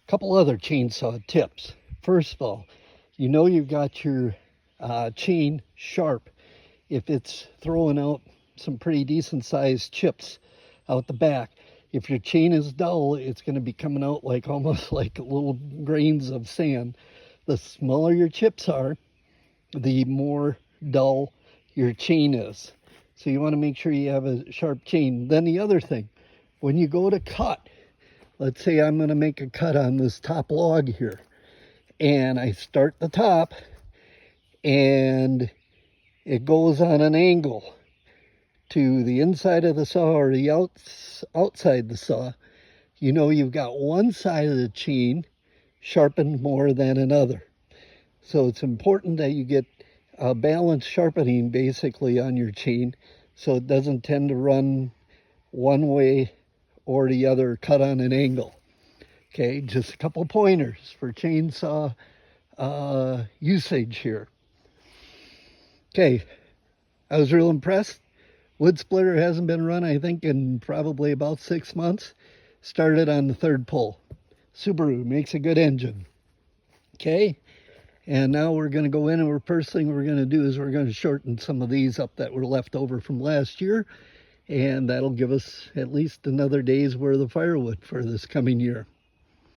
Couple other chainsaw tips. First of all, you know you've got your chain sharp if it's throwing out some pretty decent sized chips out the back. If your chain is dull, it's going to be coming out like almost like little grains of sand. The smaller your chips are, the more dull your chain is. So you want to make sure you have a sharp chain. Then the other thing, when you go to cut, let's say I'm going to make a cut on this top log here, and I start the top and it goes on an angle to the inside of the saw or the outside the saw. You know you've got one side of the chain sharpened more than another. So it's important that you get a balanced sharpening basically on your chain so it doesn't tend to run one way or the other, cut on an angle. Okay, just a couple pointers for chainsaw usage here. Okay, I was real impressed. Wood splitter hasn't been run, I think, in probably about 6 months. Started on the third pull. Subaru makes a good engine. Okay, and now we're going to go in, and first thing we're going to do is we're going to shorten some of these up that were left over from last year, and that'll give us at least another day's worth of firewood for this coming year.